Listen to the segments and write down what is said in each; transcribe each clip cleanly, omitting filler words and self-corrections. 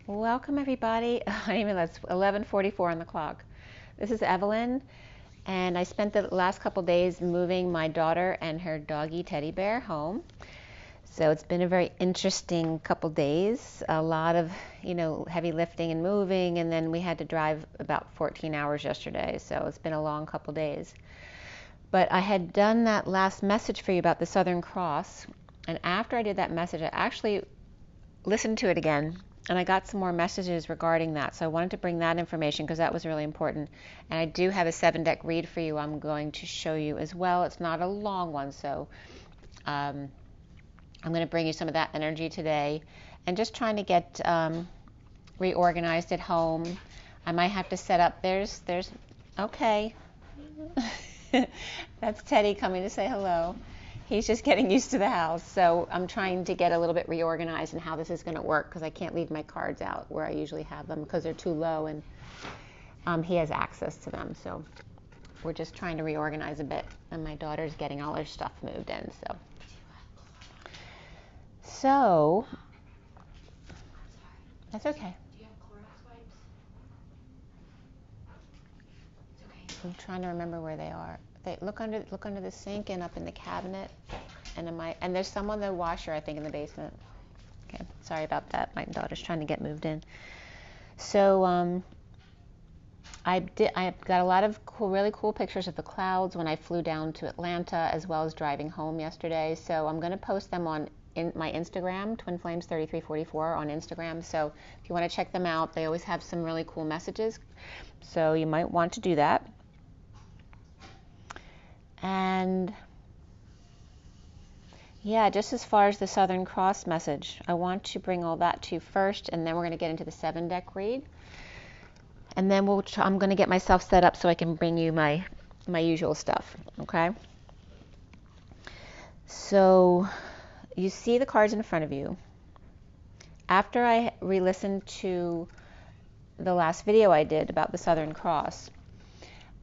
Welcome everybody. It's 11:44 on the clock. This is Evelyn, and I spent the last couple days moving my daughter and her doggy teddy bear home. So it's been a very interesting couple days. A lot of, heavy lifting and moving, and then we had to drive about 14 hours yesterday. So it's been a long couple days. But I had done that last message for you about the Southern Cross, and after I did that message, I actually listened to it again. And I got some more messages regarding that. So I wanted to bring that information because that was really important. And I do have a 7-deck read for you I'm going to show you as well. It's not a long one, so I'm going to bring you some of that energy today. And just trying to get reorganized at home. I might have to set up, okay. That's Teddy coming to say hello. He's just getting used to the house, so I'm trying to get a little bit reorganized in how this is going to work because I can't leave my cards out where I usually have them because they're too low, and he has access to them. So we're just trying to reorganize a bit, and my daughter's getting all her stuff moved in. So that's okay. Do you have Clorox wipes? It's okay. I'm trying to remember where they are. Look under the sink and up in the cabinet, and there's some on the washer, I think, in the basement. Okay, sorry about that. My daughter's trying to get moved in. So I got a lot of really cool pictures of the clouds when I flew down to Atlanta, as well as driving home yesterday. So I'm going to post them on my Instagram, TwinFlames3344 on Instagram. So if you want to check them out, they always have some really cool messages. So you might want to do that. And yeah, just as far as the Southern Cross message, I want to bring all that to you first, and then we're going to get into the 7-deck read. And then I'm going to get myself set up so I can bring you my usual stuff, okay? So you see the cards in front of you. After I re-listened to the last video I did about the Southern Cross,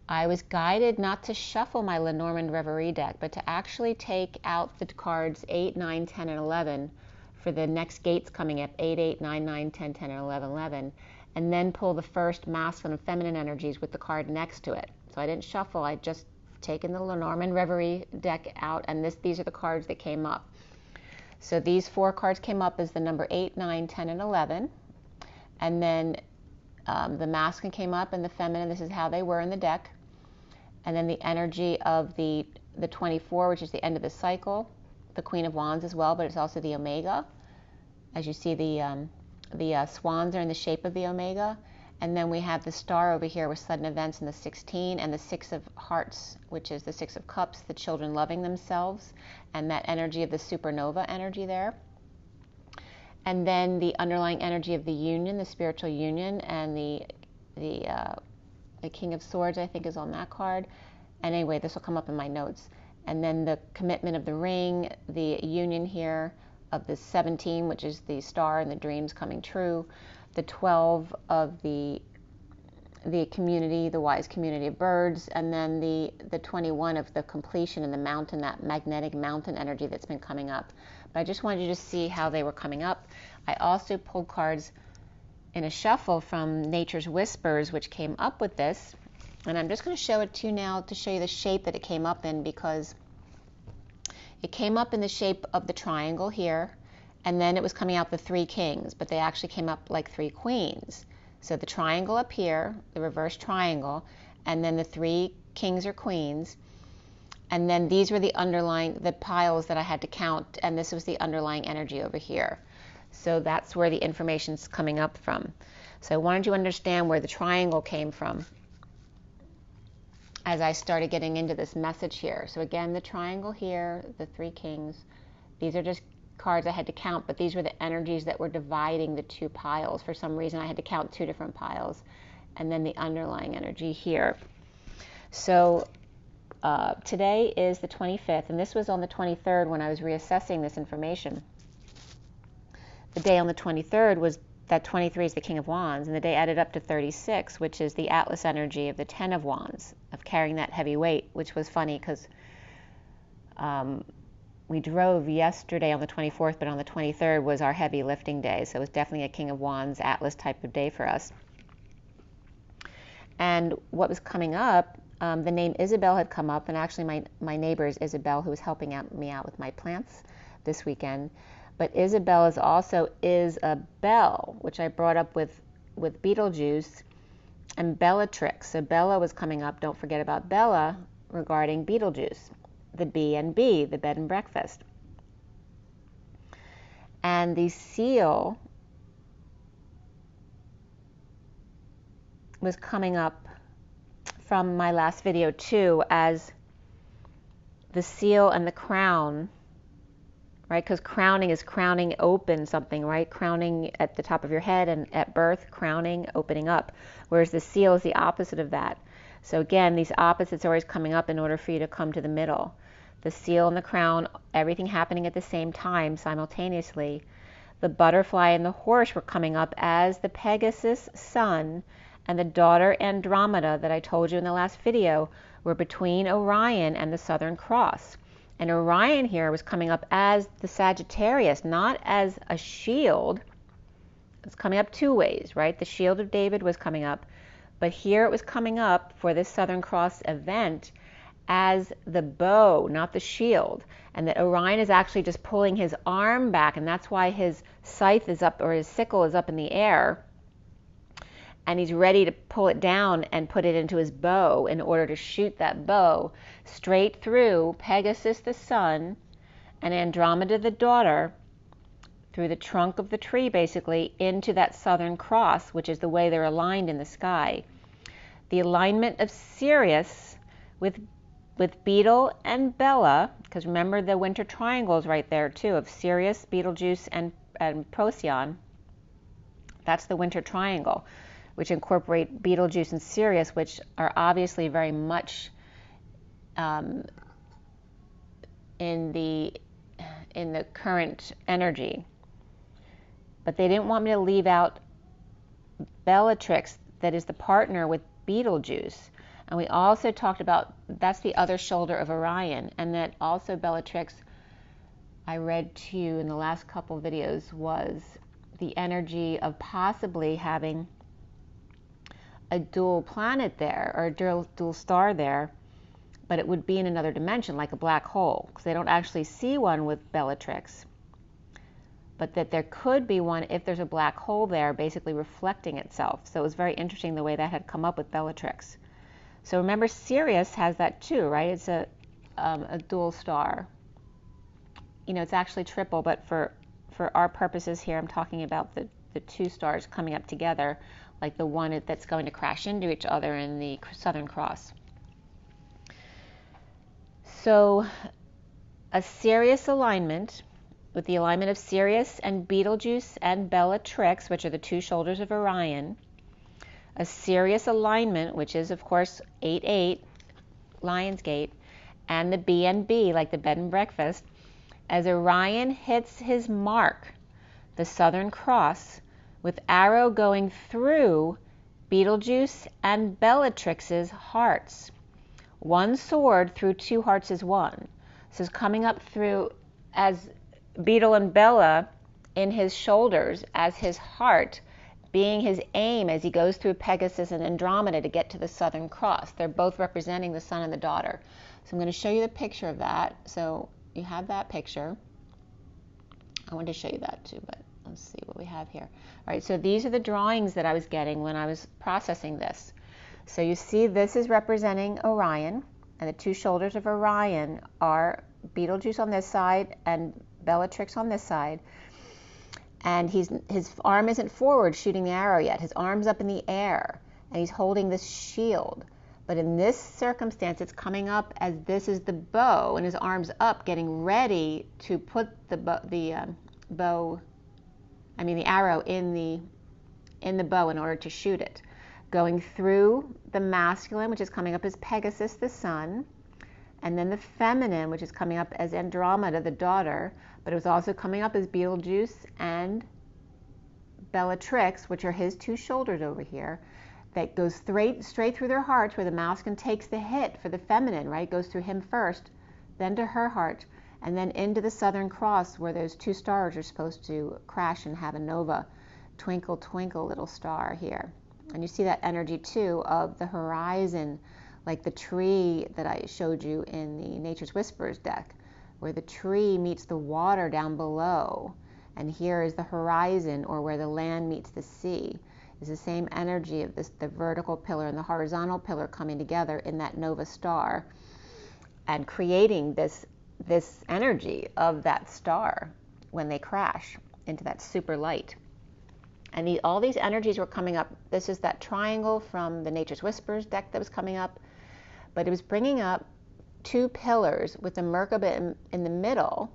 I was guided not to shuffle my LENORMAND REVERIE deck, but to actually take out the cards 8, 9, 10, and 11 for the next gates coming up, 8, 8, 9, 9, 10, 10, and 11, 11, and then pull the first masculine and feminine energies with the card next to it. So I didn't shuffle, I just taken the LENORMAND REVERIE deck out, and these are the cards that came up. So these 4 cards came up as the number 8, 9, 10, and 11, and then the masculine came up and the feminine, this is how they were in the deck. And then the energy of the 24, which is the end of the cycle, the Queen of Wands as well, but it's also the Omega. As you see, the swans are in the shape of the Omega. And then we have the star over here with sudden events in the 16, and the 6 of hearts, which is the 6 of cups, the children loving themselves, and that energy of the supernova energy there. And then the underlying energy of the union, the spiritual union, and the King of Swords, I think, is on that card. And anyway, this will come up in my notes. And then the commitment of the ring, the union here of the 17, which is the star and the dreams coming true, the 12 of the community, the wise community of birds, and then the 21 of the completion and the mountain, that magnetic mountain energy that's been coming up. But I just wanted you to see how they were coming up. I also pulled cards in a shuffle from Nature's Whispers, which came up with this, and I'm just going to show it to you now to show you the shape that it came up in, because it came up in the shape of the triangle here, and then it was coming out the 3 kings, but they actually came up like 3 queens. So the triangle up here, the reverse triangle, and then the 3 kings or queens, and then these were the piles that I had to count, and this was the underlying energy over here. So that's where the information's coming up from. So I wanted you to understand where the triangle came from as I started getting into this message here. So again, the triangle here, the 3 kings, these are just cards I had to count, but these were the energies that were dividing the 2 piles. For some reason, I had to count 2 different piles. And then the underlying energy here. So today is the 25th, and this was on the 23rd when I was reassessing this information. The day on the 23rd was that 23 is the King of Wands, and the day added up to 36, which is the Atlas energy of the 10 of Wands, of carrying that heavy weight, which was funny because we drove yesterday on the 24th, but on the 23rd was our heavy lifting day. So it was definitely a King of Wands Atlas type of day for us. And what was coming up, the name Isabel had come up, and actually my neighbor is Isabel, who was helping me out with my plants this weekend. But Isabel is also Isabel, which I brought up with Beetlejuice, and Bellatrix. So Bella was coming up. Don't forget about Bella regarding Beetlejuice, the B&B, the bed and breakfast. And the seal was coming up from my last video too as the seal and the crown, right? Because crowning is crowning open something, right? Crowning at the top of your head, and at birth, crowning, opening up. Whereas the seal is the opposite of that. So again, these opposites are always coming up in order for you to come to the middle. The seal and the crown, everything happening at the same time, simultaneously. The butterfly and the horse were coming up as the Pegasus sun, and the daughter Andromeda that I told you in the last video were between Orion and the Southern Cross. And Orion here was coming up as the Sagittarius, not as a shield. It's coming up two ways, right? The shield of David was coming up, but here it was coming up for this Southern Cross event as the bow, not the shield. And that Orion is actually just pulling his arm back, and that's why his scythe is up, or his sickle is up in the air, and he's ready to pull it down and put it into his bow in order to shoot that bow straight through Pegasus the sun and Andromeda the daughter, through the trunk of the tree basically, into that Southern Cross, which is the way they're aligned in the sky. The alignment of Sirius with Beetle and Bella, because remember the winter triangles right there too, of Sirius, Beetlejuice, and Procyon. That's the winter triangle, which incorporate Beetlejuice and Sirius, which are obviously very much in the current energy. But they didn't want me to leave out Bellatrix, that is the partner with Beetlejuice. And we also talked about, that's the other shoulder of Orion, and that also Bellatrix, I read to you in the last couple videos, was the energy of possibly having a dual planet there, or a dual star there, but it would be in another dimension, like a black hole, because they don't actually see one with Bellatrix, but that there could be one if there's a black hole there basically reflecting itself. So it was very interesting the way that had come up with Bellatrix. So remember, Sirius has that too, right? It's a dual star. You know, it's actually triple, but for our purposes here, I'm talking about the two stars coming up together, like the one that's going to crash into each other in the Southern Cross. So a Sirius alignment, with the alignment of Sirius and Beetlejuice and Bellatrix, which are the two shoulders of Orion. A Sirius alignment, which is of course 8-8, Lionsgate, and the B&B, like the bed and breakfast, as Orion hits his mark, the Southern Cross, with arrow going through Beetlejuice and Bellatrix's hearts. One sword through two hearts is one. So it's coming up through as Beetle and Bella in his shoulders, as his heart being his aim as he goes through Pegasus and Andromeda to get to the Southern Cross. They're both representing the son and the daughter. So I'm going to show you the picture of that. So you have that picture. I wanted to show you that too, but let's see what we have here. All right, so these are the drawings that I was getting when I was processing this. So you see this is representing Orion, and the two shoulders of Orion are Beetlejuice on this side and Bellatrix on this side. And his arm isn't forward shooting the arrow yet. His arm's up in the air, and he's holding this shield. But in this circumstance, it's coming up as this is the bow, and his arm's up, getting ready to put the arrow in the bow in order to shoot it. Going through the masculine, which is coming up as Pegasus, the sun, and then the feminine, which is coming up as Andromeda, the daughter, but it was also coming up as Beetlejuice and Bellatrix, which are his two shoulders over here, that goes straight through their hearts, where the masculine takes the hit for the feminine, right? Goes through him first, then to her heart, and then into the Southern Cross where those two stars are supposed to crash and have a nova. Twinkle, twinkle, little star here. And you see that energy too of the horizon, like the tree that I showed you in the Nature's Whispers deck, where the tree meets the water down below. And here is the horizon, or where the land meets the sea. Is the same energy of this, the vertical pillar and the horizontal pillar coming together in that nova star and creating this energy of that star when they crash into that super light. And all these energies were coming up. This is that triangle from the Nature's Whispers deck that was coming up, but it was bringing up two pillars with the Merkaba in the middle.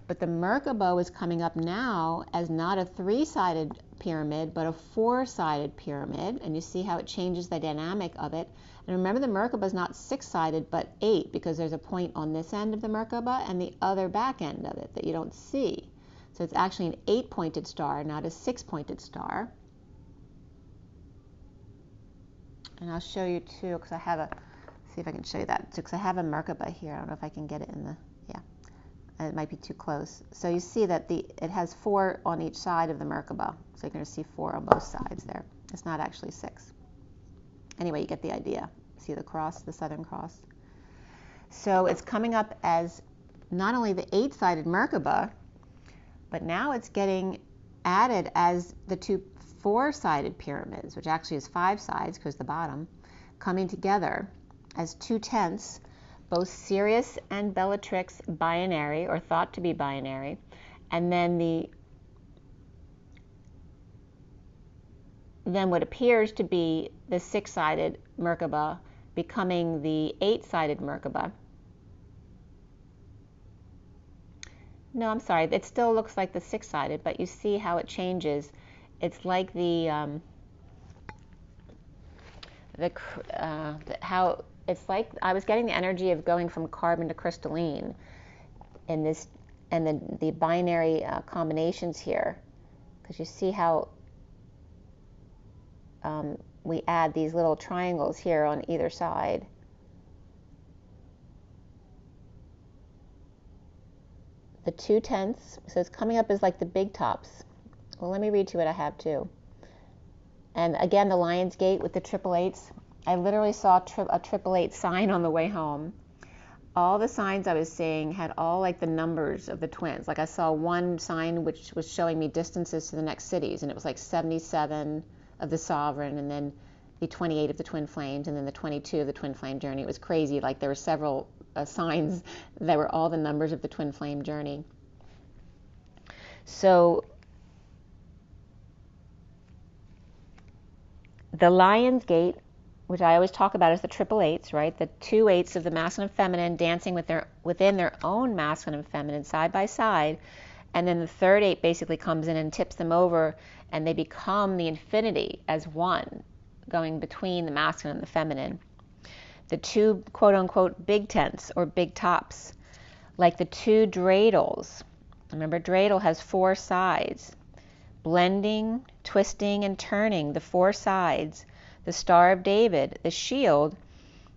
But the Merkaba was coming up now as not a three-sided pyramid, but a four-sided pyramid. And you see how it changes the dynamic of it. And remember, the Merkaba is not six-sided, but eight, because there's a point on this end of the Merkaba and the other back end of it that you don't see. So it's actually an eight-pointed star, not a six-pointed star. And I'll show you too, because I have a, see if I can show you that, because I have a Merkaba here. I don't know if I can get it in the, yeah. It might be too close. So you see that it has four on each side of the Merkaba. So you're going to see four on both sides there. It's not actually six. Anyway, you get the idea. See the cross, the Southern Cross. So it's coming up as not only the eight-sided Merkaba, but now it's getting added as the two four-sided pyramids, which actually is five sides because the bottom, coming together as two tenths, both Sirius and Bellatrix binary, or thought to be binary, and then what appears to be the six-sided Merkaba becoming the eight-sided Merkaba. No, I'm sorry, it still looks like the six-sided, but you see how it changes. It's like how it's like I was getting the energy of going from carbon to crystalline in this, and the binary combinations here, because you see how we add these little triangles here on either side. The two tenths, so it's coming up as like the big tops. Well, let me read you what I have too. And again, the Lion's Gate with the triple eights. I literally saw a triple eight sign on the way home. All the signs I was seeing had all like the numbers of the twins. Like I saw one sign which was showing me distances to the next cities, and it was like 77 of the Sovereign, and then the 28 of the Twin Flames, and then the 22 of the Twin Flame Journey. It was crazy. Like there were several signs that were all the numbers of the Twin Flame Journey. So the Lion's Gate, which I always talk about as the triple eights, right? The two eights of the masculine and feminine dancing within their own masculine and feminine side by side. And then the third eight basically comes in and tips them over, and they become the infinity as one, going between the masculine and the feminine. The two quote-unquote big tenths or big tops, like the two dreidels. Remember, dreidel has four sides, blending, twisting, and turning the four sides. The Star of David, the shield,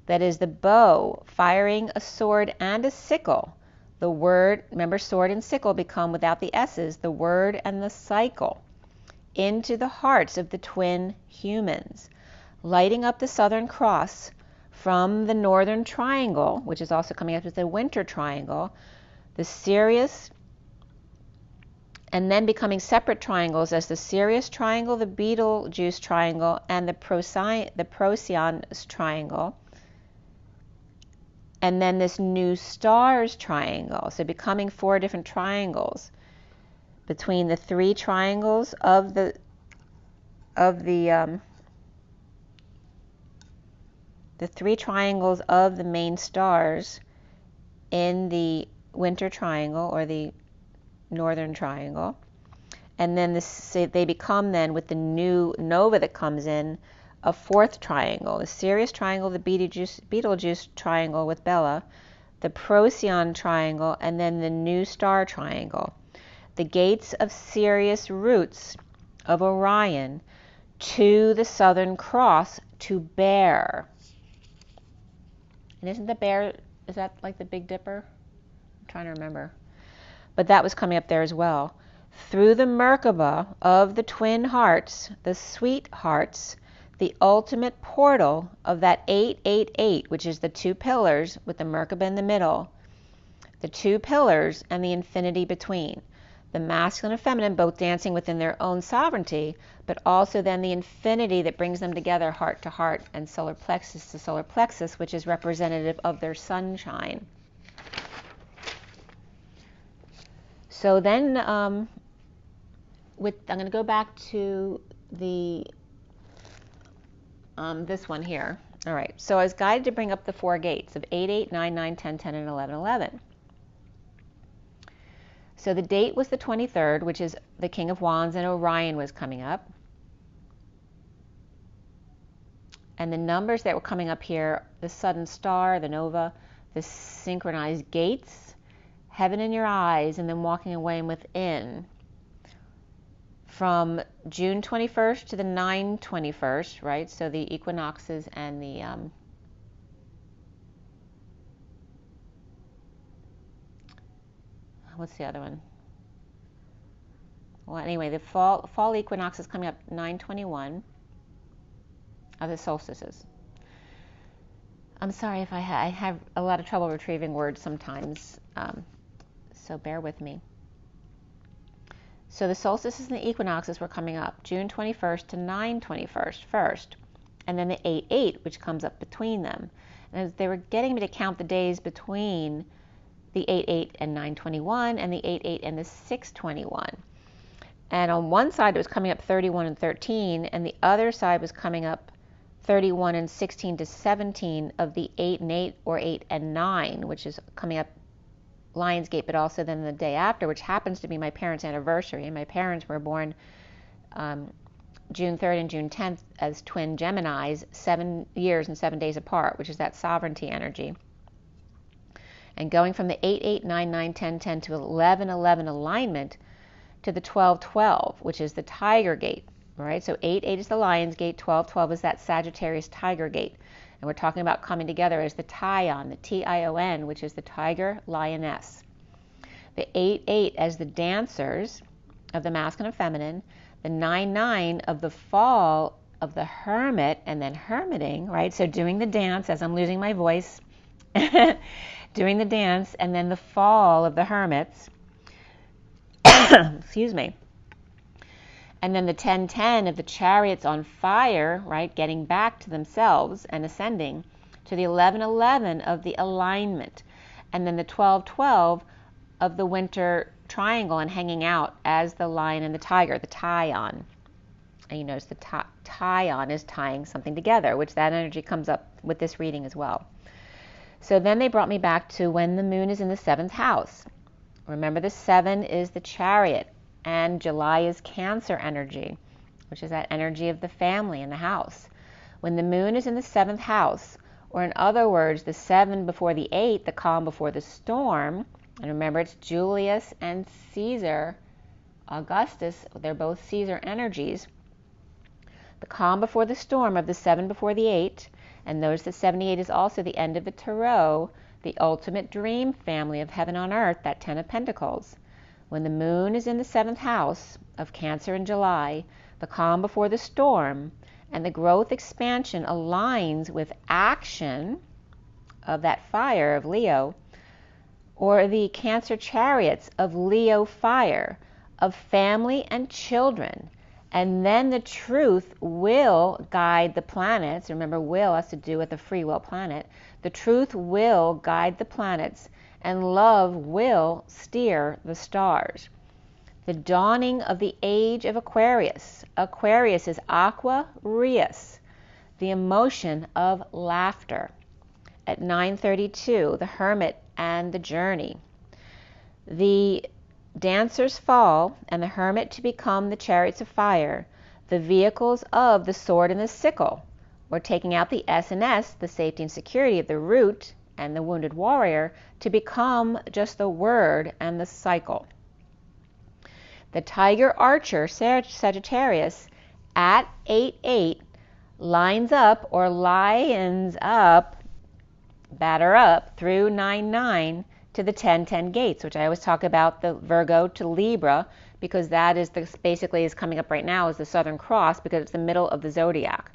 that is the bow, firing a sword and a sickle. The word, remember, sword and sickle become, without the S's, the word and the cycle, into the hearts of the twin humans, lighting up the Southern Cross from the Northern Triangle, which is also coming up as the Winter Triangle, the Sirius, and then becoming separate triangles as the Sirius Triangle, the Betelgeuse Triangle, and the Procyon Triangle. And then this new Stars Triangle, so becoming four different triangles between the three triangles of the three triangles of the main stars in the Winter Triangle or the Northern Triangle. And then they become then, with the new nova that comes in, a fourth triangle, the Sirius Triangle, the Betelgeuse Triangle with Bella, the Procyon Triangle, and then the new Star Triangle. The gates of Sirius roots of Orion to the Southern Cross to bear. And isn't the bear, is that like the Big Dipper? I'm trying to remember. But that was coming up there as well. Through the Merkaba of the twin hearts, the sweet hearts, the ultimate portal of that 888, which is the two pillars with the Merkaba in the middle, the two pillars and the infinity between. The masculine and feminine both dancing within their own sovereignty, but also then the infinity that brings them together, heart to heart and solar plexus to solar plexus, which is representative of their sunshine. So then I'm going to go back to the this one here. All right, so I was guided to bring up the four gates of 8, 8, 9, 9, 10, 10, and 11, 11. So the date was the 23rd, which is the King of Wands, and Orion was coming up. And the numbers that were coming up here, the sudden star, the nova, the synchronized gates, heaven in your eyes, and then walking away and within. From June 21st to the 9/21st, right? So the equinoxes and the what's the other one? Well, anyway, the fall equinox is coming up 9/21 of the solstices. I'm sorry if I have a lot of trouble retrieving words sometimes, so bear with me. So the solstices and the equinoxes were coming up June 21st to 9/21st first, and then the 8/8, which comes up between them. And as they were getting me to count the days between the 8/8 and 9/21 and the 8/8 and the 6/21. And on one side it was coming up 31 and 13, and the other side was coming up 31 and 16 to 17 of the 8 and 8 or 8 and 9, which is coming up Lionsgate, but also then the day after, which happens to be my parents' anniversary. And my parents were born June 3rd and June 10th as twin Geminis, 7 years and 7 days apart, which is that sovereignty energy. And going from the 8, 8, 9, 9, 10, 10 to 11, 11 alignment to the 12, 12, which is the Tiger Gate, right? So 8, 8 is the Lion's Gate, 12, 12 is that Sagittarius Tiger Gate. And we're talking about coming together as the Tion, the Tion, which is the Tiger Lioness. The 8, 8 as the dancers of the masculine and feminine, the 9, 9 of the fall of the Hermit and then hermiting, right? So doing the dance as I'm losing my voice, doing the dance, and then the fall of the Hermits. Excuse me. And then the 10, 10 of the chariots on fire, right, getting back to themselves and ascending, to the 11, 11 of the alignment. And then the 12, 12 of the winter triangle and hanging out as the lion and the tiger, the Tion. And you notice the Tion is tying something together, which that energy comes up with this reading as well. So then they brought me back to when the moon is in the 7th house. Remember, the 7 is the chariot, and July is Cancer energy, which is that energy of the family in the house. When the moon is in the 7th house, or in other words, the 7 before the 8, the calm before the storm, and remember it's Julius and Caesar, Augustus, they're both Caesar energies. The calm before the storm of the 7 before the 8, and notice that 78 is also the end of the Tarot, the ultimate dream family of heaven on earth, that 10 of Pentacles. When the moon is in the 7th house of Cancer in July, the calm before the storm, and the growth expansion aligns with action of that fire of Leo, or the Cancer chariots of Leo fire, of family and children. And then the truth will guide the planets. Remember, will has to do with the free will planet. The truth will guide the planets, and love will steer the stars. The dawning of the age of Aquarius. Aquarius is aqua rius, the emotion of laughter. At 9:32, the Hermit and the Journey. The dancers fall, and the Hermit to become the chariots of fire, the vehicles of the sword and the sickle, or taking out the S and S, the safety and security of the root, and the wounded warrior, to become just the word and the cycle. The Tiger Archer, Sagittarius, at 8-8, lines up or lions up, batter up through 9-9 to the 10-10 gates, which I always talk about, the Virgo to Libra, because that is basically is coming up right now is the Southern Cross, because it's the middle of the zodiac.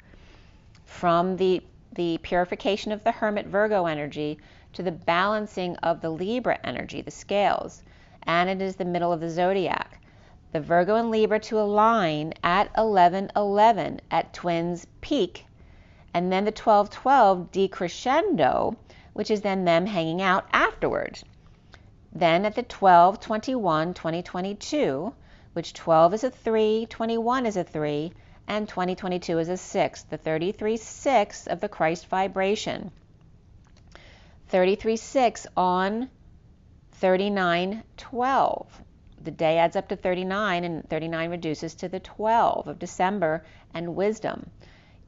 From the purification of the Hermit Virgo energy to the balancing of the Libra energy, the scales, and it is the middle of the zodiac. The Virgo and Libra to align at 11-11 at Twins peak, and then the 12-12 decrescendo, which is then them hanging out afterwards. Then at the 12-21, 2022, which 12 is a 3, 21 is a 3, and 2022 is a 6, the 33-6 of the Christ vibration. 33-6 on 39-12. The day adds up to 39, and 39 reduces to the 12 of December, and wisdom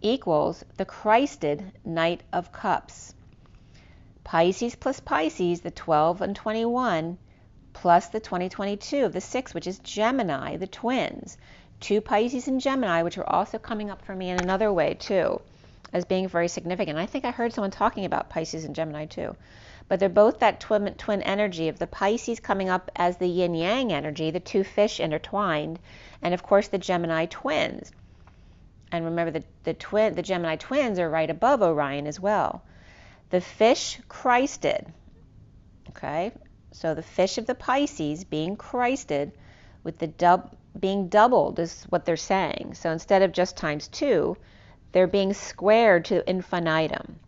equals the Christed Knight of Cups. Pisces plus Pisces, the 12 and 21, plus the 2022 of the 6, which is Gemini, the twins. 2 Pisces and Gemini, which are also coming up for me in another way too, as being very significant. I think I heard someone talking about Pisces and Gemini too. But they're both that twin energy of the Pisces coming up as the yin-yang energy, the 2 fish intertwined, and of course the Gemini twins. And remember the Gemini twins are right above Orion as well. The fish Christed, okay? So the fish of the Pisces being Christed with the being doubled is what they're saying. So instead of just times 2, they're being squared to infinitum.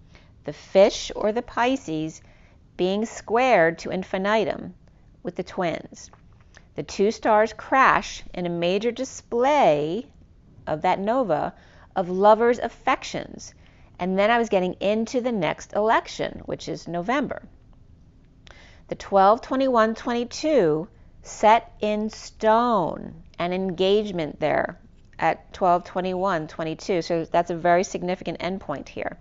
The fish or the Pisces being squared to infinitum with the twins. The 2 stars crash in a major display of that nova of lovers' affections. And then I was getting into the next election, which is November. The 12, 21, 22 set in stone, an engagement there at 12, 21, 22. So that's a very significant endpoint here.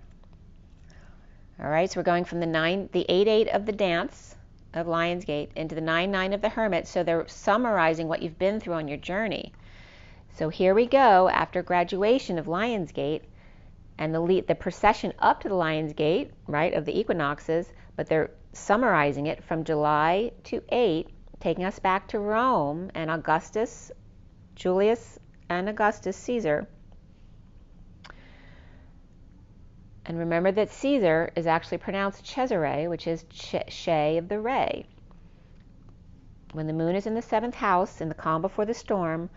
All right, so we're going from the 8-8 of the dance of Lionsgate into the 9-9 of the Hermit. So they're summarizing what you've been through on your journey. So here we go after graduation of Lionsgate and the procession up to the Lionsgate, right, of the equinoxes, but they're summarizing it from July to 8, taking us back to Rome and Augustus, Julius and Augustus Caesar. And remember that Caesar is actually pronounced Cesare, which is Shay of the Ray. When the moon is in the 7th house, in the calm before the storm,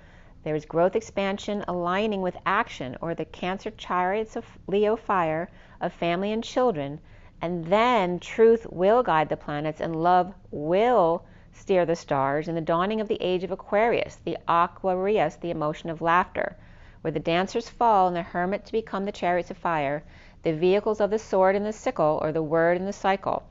there is growth, expansion, aligning with action, or the Cancer chariots of Leo fire, of family and children, and then truth will guide the planets and love will steer the stars in the dawning of the age of Aquarius, the Aquarius, the emotion of laughter, where the dancers fall and the hermit to become the chariots of fire, the vehicles of the sword and the sickle, or the word and the cycle.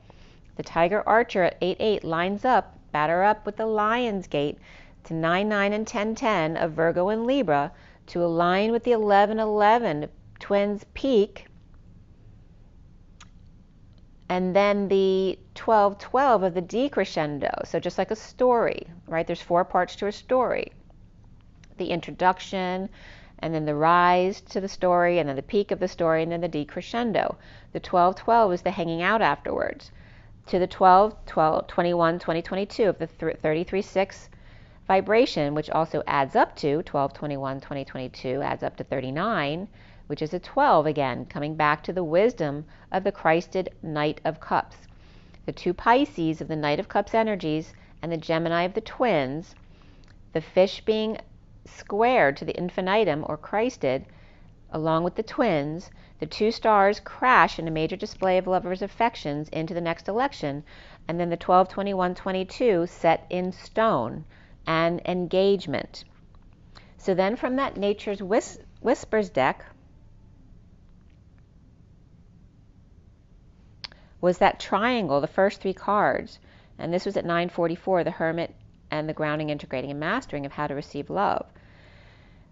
The tiger archer at 8-8 lines up, batter up with the lion's gate to 9-9 and 10-10 of Virgo and Libra to align with the 11-11 twins peak, and then the 12-12 of the decrescendo. So just like a story, right? There's 4 parts to a story. The introduction, and then the rise to the story, and then the peak of the story, and then the decrescendo. The 12-12 is the hanging out afterwards. To the 12-21, 2022 of the 33-6 vibration, which also adds up to 12-21, 2022, adds up to 39, which is a 12 again, coming back to the wisdom of the Christed Knight of Cups. The 2 Pisces of the Knight of Cups energies and the Gemini of the twins, the fish being squared to the infinitum or Christed, along with the twins, the 2 stars crash in a major display of lovers' affections into the next election, and then the 12-21-22 set in stone, an engagement. So then from that Nature's Whispers deck was that triangle, the first 3 cards, and this was at 944, the Hermit and the grounding, integrating, and mastering of how to receive love.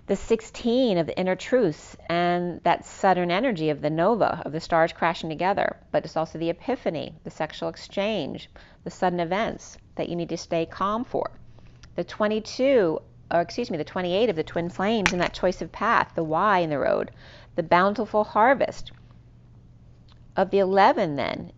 The 16 of the inner truths and that Saturn energy of the nova, of the stars crashing together, but it's also the epiphany, the sexual exchange, the sudden events that you need to stay calm for. The 28 of the twin flames and that choice of path, the why in the road, the bountiful harvest of the 11 then,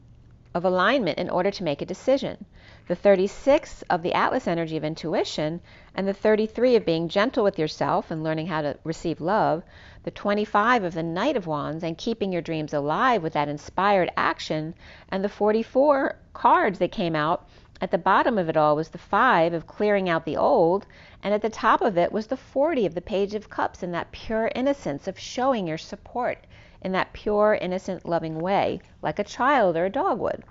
of alignment in order to make a decision. the 36 of the Atlas energy of intuition, and the 33 of being gentle with yourself and learning how to receive love, the 25 of the Knight of Wands and keeping your dreams alive with that inspired action, and the 44 cards that came out. At the bottom of it all was the 5 of clearing out the old, and at the top of it was the 40 of the Page of Cups, and that pure innocence of showing your support in that pure, innocent, loving way, like a child or a dog would.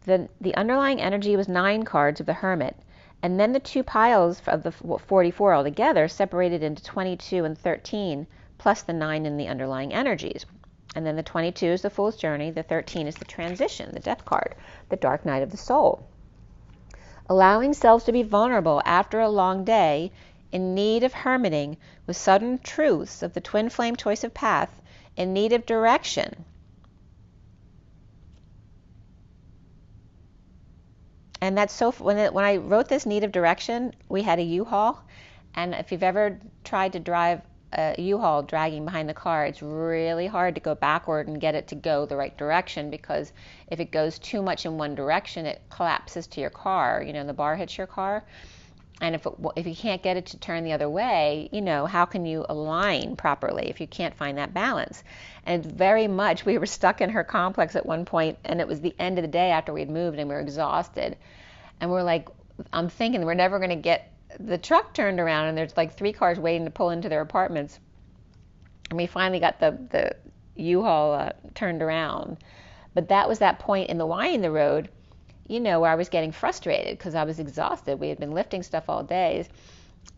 The underlying energy was 9 cards of the Hermit, and then the 2 piles of the 44 altogether separated into 22 and 13, plus the 9 in the underlying energies. And then the 22 is the Fool's Journey, the 13 is the Transition, the Death card, the Dark Night of the Soul. Allowing selves to be vulnerable after a long day, in need of hermiting, with sudden truths of the twin flame choice of path, in need of direction. And that's so, when I wrote this need of direction, we had a U-Haul, and if you've ever tried to drive a U-Haul dragging behind the car, it's really hard to go backward and get it to go the right direction, because if it goes too much in one direction, it collapses to your car, the bar hits your car. And if you can't get it to turn the other way, how can you align properly if you can't find that balance? And very much, we were stuck in her complex at one point, and it was the end of the day after we had moved, and we were exhausted. And we're like, I'm thinking we're never going to get the truck turned around, and there's like 3 cars waiting to pull into their apartments. And we finally got the U-Haul turned around. But that was that point in the Y in the road, where I was getting frustrated because I was exhausted. We had been lifting stuff all day.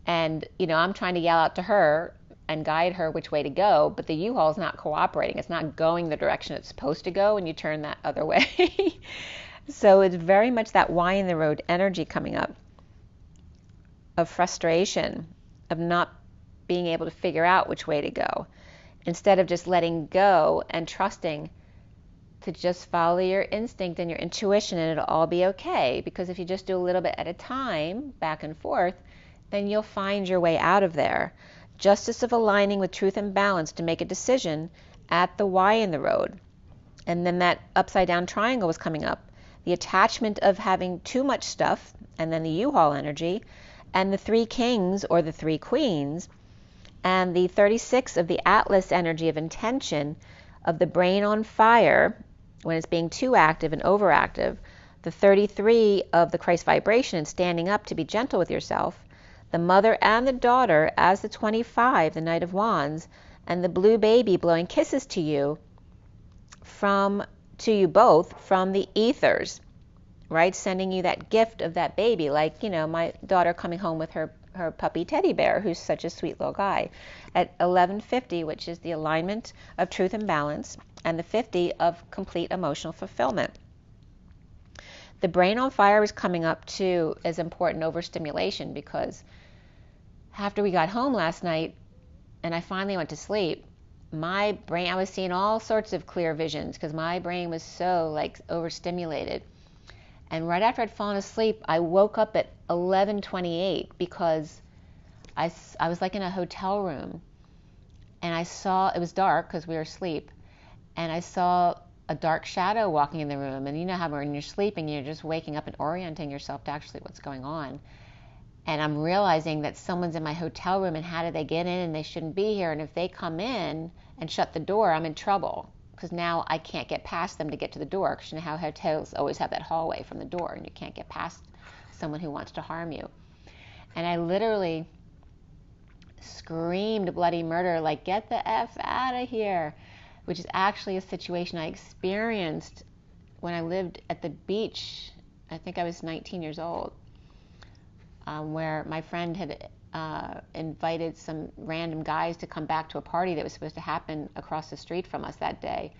And, I'm trying to yell out to her and guide her which way to go, but the U-Haul is not cooperating. It's not going the direction it's supposed to go, and you turn that other way. So it's very much that Y in the road energy coming up of frustration, of not being able to figure out which way to go, instead of just letting go and trusting to just follow your instinct and your intuition, and it'll all be okay. Because if you just do a little bit at a time, back and forth, then you'll find your way out of there. Justice of aligning with truth and balance to make a decision at the Y in the road. And then that upside down triangle was coming up. The attachment of having too much stuff, and then the U-Haul energy, and the 3 kings or the 3 queens, and the 36 of the Atlas energy of intention, of the brain on fire, when it's being too active and overactive, the 33 of the Christ vibration and standing up to be gentle with yourself, the mother and the daughter as the 25, the Knight of Wands, and the blue baby blowing kisses to you both from the ethers, right? Sending you that gift of that baby, like, my daughter coming home with her puppy teddy bear, who's such a sweet little guy, at 1150, which is the alignment of truth and balance, and the 50 of complete emotional fulfillment. The brain on fire is coming up too as important overstimulation, because after we got home last night and I finally went to sleep, my brain, I was seeing all sorts of clear visions because my brain was so overstimulated. And right after I'd fallen asleep, I woke up at 11:28 because I was like in a hotel room, and I saw, it was dark because we were asleep, and I saw a dark shadow walking in the room. And you know how when you're sleeping, you're just waking up and orienting yourself to actually what's going on. And I'm realizing that someone's in my hotel room, and how did they get in, and they shouldn't be here. And if they come in and shut the door, I'm in trouble, because now I can't get past them to get to the door, because you know how hotels always have that hallway from the door, and you can't get past someone who wants to harm you. And I literally screamed bloody murder, like, get the F out of here, which is actually a situation I experienced when I lived at the beach. I think I was 19 years old, where my friend had invited some random guys to come back to a party that was supposed to happen across the street from us that day.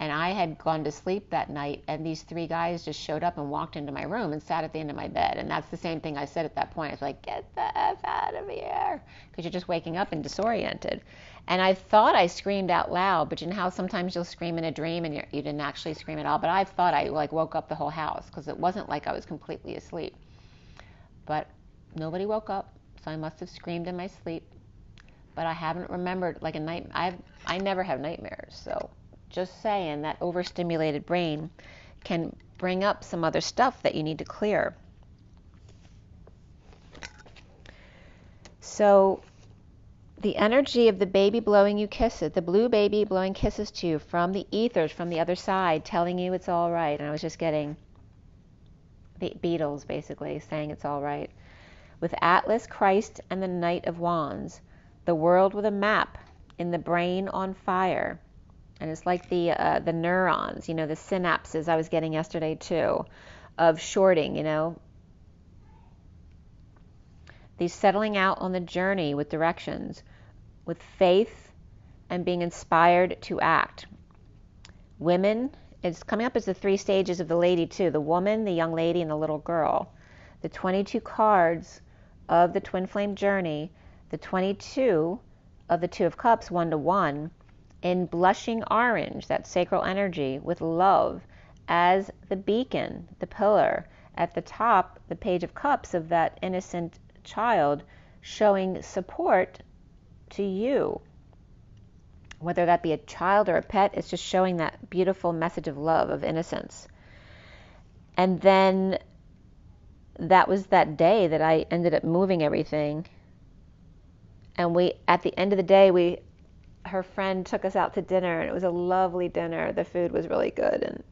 And I had gone to sleep that night, and these 3 guys just showed up and walked into my room and sat at the end of my bed. And that's the same thing I said at that point. I was like, get the F out of here, because you're just waking up and disoriented. And I thought I screamed out loud, but you know how sometimes you'll scream in a dream and you didn't actually scream at all. But I thought I woke up the whole house, because it wasn't like I was completely asleep. But nobody woke up, so I must have screamed in my sleep. But I haven't remembered like a night. I never have nightmares, so just saying that overstimulated brain can bring up some other stuff that you need to clear. So the energy of the baby blowing you kisses, the blue baby blowing kisses to you from the ethers, from the other side, telling you it's all right. And I was just getting the Beatles basically saying it's all right. With Atlas, Christ, and the Knight of Wands, the world with a map, in the brain on fire. And it's like the neurons, the synapses I was getting yesterday too, of shorting, These settling out on the journey with directions, with faith, and being inspired to act. Women, it's coming up as the 3 stages of the lady too, the woman, the young lady, and the little girl. The 22 cards of the twin flame journey, the 22 of the 2 of cups, 1-1, in blushing orange, that sacral energy, with love as the beacon, the pillar. At the top, the page of cups of that innocent child showing support to you. Whether that be a child or a pet, it's just showing that beautiful message of love, of innocence. And then that was that day that I ended up moving everything. And at the end of the day, her friend took us out to dinner, and it was a lovely dinner. The food was really good, and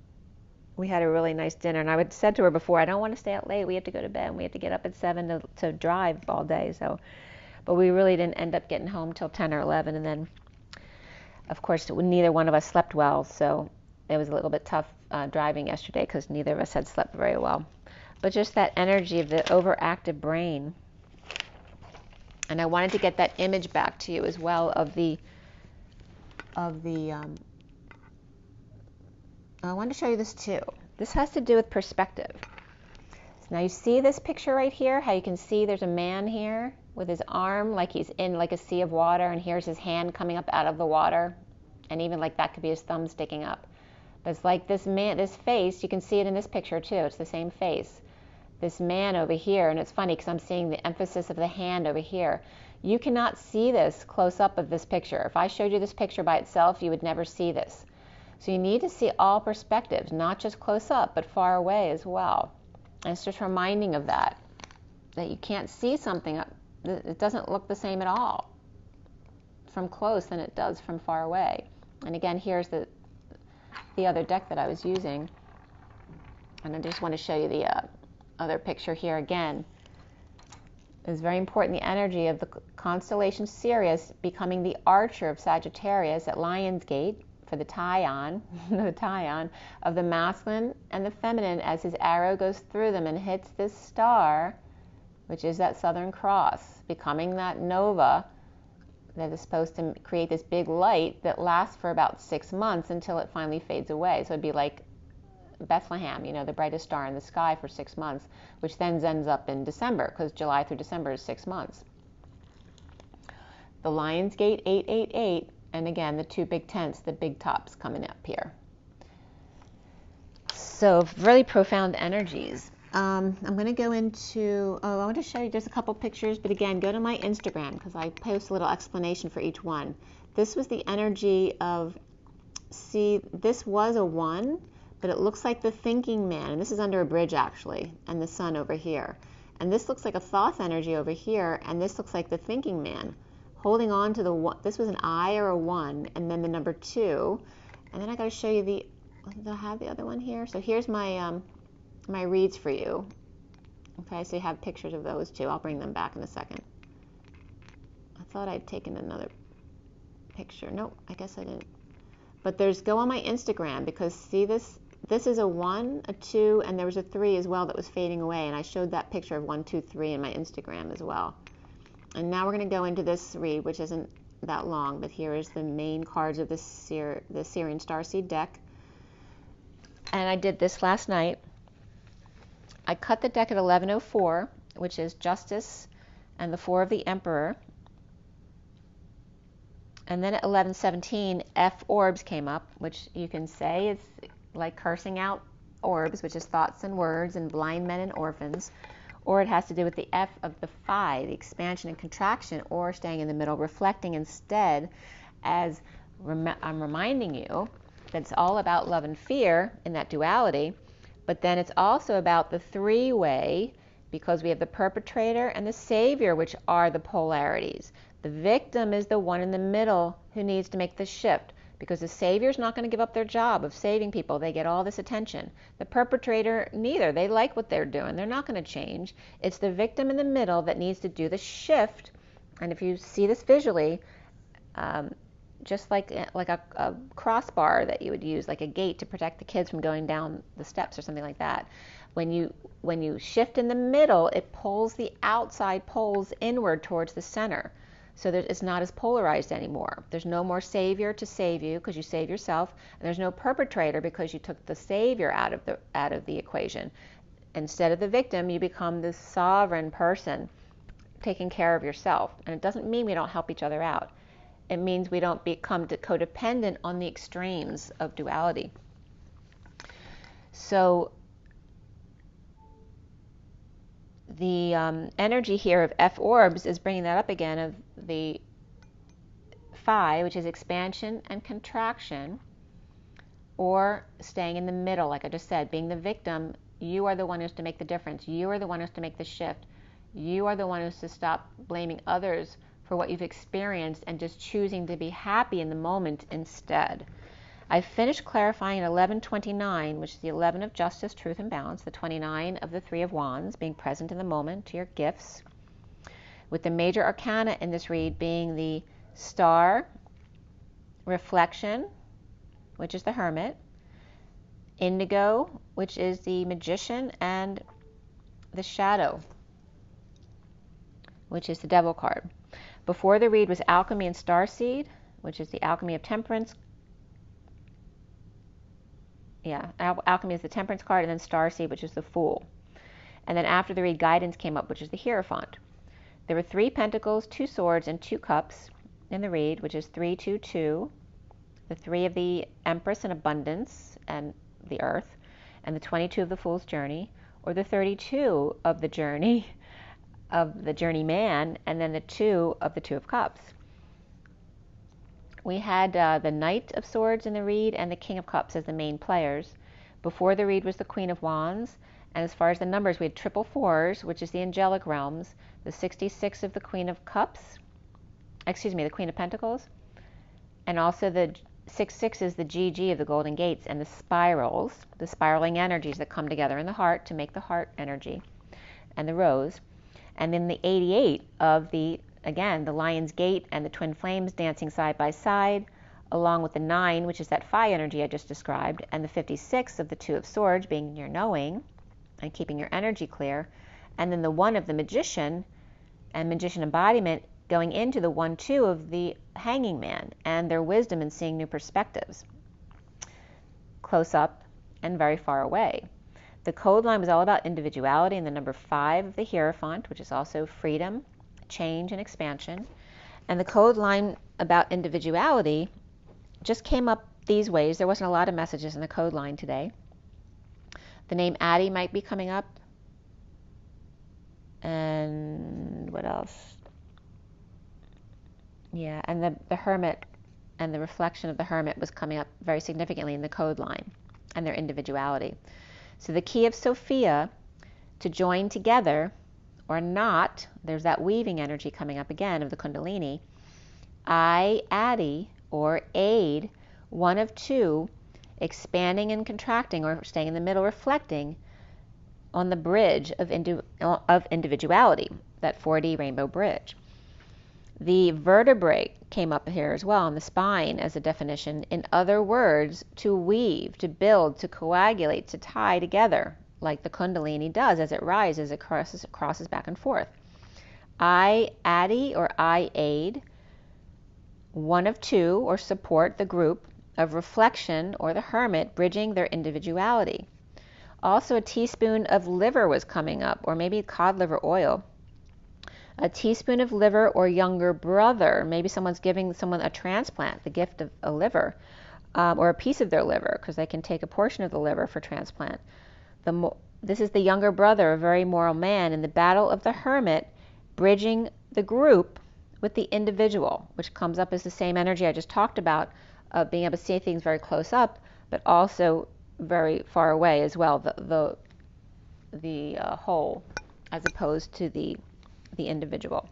we had a really nice dinner. And I had said to her before, I don't want to stay out late. We have to go to bed, and we have to get up at 7 to drive all day. But we really didn't end up getting home till 10 or 11. And then, of course, neither one of us slept well, so it was a little bit tough driving yesterday because neither of us had slept very well. But just that energy of the overactive brain. And I wanted to get that image back to you as well I wanted to show you this too. This has to do with perspective. So now you see this picture right here, how you can see there's a man here with his arm like he's in like a sea of water, and here's his hand coming up out of the water, and even like that could be his thumb sticking up. But it's like this man, this face, you can see it in this picture too, it's the same face. This man over here, and it's funny because I'm seeing the emphasis of the hand over here. You cannot see this close up of this picture. If I showed you this picture by itself, you would never see this. So you need to see all perspectives, not just close up, but far away as well. And it's just reminding of that you can't see something, it doesn't look the same at all from close than it does from far away. And again, here's the other deck that I was using. And I just want to show you the other picture here again. It's very important, the energy of the constellation Sirius becoming the archer of Sagittarius at Lionsgate for the tie-on, of the masculine and the feminine as his arrow goes through them and hits this star, which is that Southern Cross, becoming that nova that is supposed to create this big light that lasts for about 6 months until it finally fades away. So it'd be like Bethlehem, the brightest star in the sky for 6 months, which then ends up in December, because July through December is 6 months. The Lionsgate 888, and again, the 2 big tents, the big tops coming up here. So really profound energies. I'm going to go into, I want to show you, there's a couple pictures, but again, go to my Instagram because I post a little explanation for each one. This was the energy of, see, this was a 1, but it looks like the thinking man, and this is under a bridge actually, and the sun over here. And this looks like a Thoth energy over here, and this looks like the thinking man, holding on to the 1. This was an I or a 1, and then the number 2. And then I got to show you do I have the other one here? So here's my my reads for you. Okay, so you have pictures of those too. I'll bring them back in a second. I thought I'd taken another picture. Nope, I guess I didn't. But go on my Instagram, because see this is a 1, a 2, and there was a 3 as well that was fading away, and I showed that picture of 1, 2, 3 in my Instagram as well. And now we're going to go into this read, which isn't that long, but here is the main cards of the SIRIAN Starseed deck. And I did this last night. I cut the deck at 11:04, which is Justice and the 4 of the Emperor. And then at 11:17, F orbs came up, which you can say is like cursing out orbs, which is thoughts and words and blind men and orphans. Or it has to do with the F of the Phi, the expansion and contraction, or staying in the middle, reflecting instead as I'm reminding you that it's all about love and fear in that duality, But then it's also about the three-way, because we have the perpetrator and the savior, which are the polarities. The victim is the one in the middle who needs to make the shift, because the savior's not going to give up their job of saving people. They get all this attention. The perpetrator, neither. They like what they're doing. They're not going to change. It's the victim in the middle that needs to do the shift. And if you see this visually, just like a crossbar that you would use, like a gate to protect the kids from going down the steps or something like that. When you shift in the middle, it pulls the outside poles inward towards the center. So it's not as polarized anymore. There's no more savior to save you because you save yourself, and there's no perpetrator because you took the savior out of the equation. Instead of the victim, you become the sovereign person taking care of yourself. And it doesn't mean we don't help each other out. It means we don't become codependent on the extremes of duality. So the energy here of F orbs is bringing that up again, of the phi, which is expansion and contraction, or staying in the middle, like I just said, being the victim. You are the one who's to make the difference. You are the one who's to make the shift. You are the one who's to stop blaming others for what you've experienced and just choosing to be happy in the moment instead. I finished clarifying at 1129, which is the 11 of justice, truth, and balance, the 29 of the 3 of wands, being present in the moment to your gifts, with the major arcana in this read being the star, reflection, which is the hermit, indigo, which is the magician, and the shadow, which is the devil card. Before the read was alchemy and starseed, which is the alchemy of temperance. Alchemy is the temperance card, and then starseed, which is the fool. And then after the read, guidance came up, which is the hierophant. There were 3 pentacles, 2 swords, and 2 cups in the read, which is 322, the 3 of the empress and abundance and the earth, and the 22 of the fool's journey, or the 32 of the journey of the journeyman, and then the 2 of the 2 of cups. We had the Knight of Swords in the read and the King of Cups as the main players. Before the read was the Queen of Wands, and as far as the numbers, we had triple fours, which is the angelic realms, the 66 of the Queen of Cups, the Queen of Pentacles, and also the 66 is the GG of the Golden Gates, and the spirals, the spiraling energies that come together in the heart to make the heart energy, and the rose. And then the 88 of the Lion's Gate and the Twin Flames dancing side by side, along with the 9, which is that phi energy I just described, and the 56 of the 2 of Swords being your knowing and keeping your energy clear, and then the 1 of the magician and magician embodiment going into the 1-2 of the hanging man and their wisdom in seeing new perspectives, close up and very far away. The code line was all about individuality, and the number 5 of the hierophant, which is also freedom, change, and expansion. And the code line about individuality just came up these ways. There wasn't a lot of messages in the code line today. The name Addie might be coming up. And what else? Yeah, and the hermit and the reflection of the hermit was coming up very significantly in the code line, and their individuality. So the key of Sophia, to join together or not, there's that weaving energy coming up again of the Kundalini. I, Addie, or aid, one of 2, expanding and contracting, or staying in the middle, reflecting on the bridge of individuality, that 4D rainbow bridge. The vertebrae came up here as well, on the spine as a definition. In other words, to weave, to build, to coagulate, to tie together, like the Kundalini does as it rises, it crosses back and forth. I, Addie, or I aid, one of 2, or support the group of reflection, or the hermit, bridging their individuality. Also, a teaspoon of liver was coming up, or maybe cod liver oil. A teaspoon of liver or younger brother. Maybe someone's giving someone a transplant, the gift of a liver, or a piece of their liver, because they can take a portion of the liver for transplant. This is the younger brother, a very moral man, in the battle of the hermit, bridging the group with the individual, which comes up as the same energy I just talked about, of being able to see things very close up, but also very far away as well, the whole, as opposed to the individual.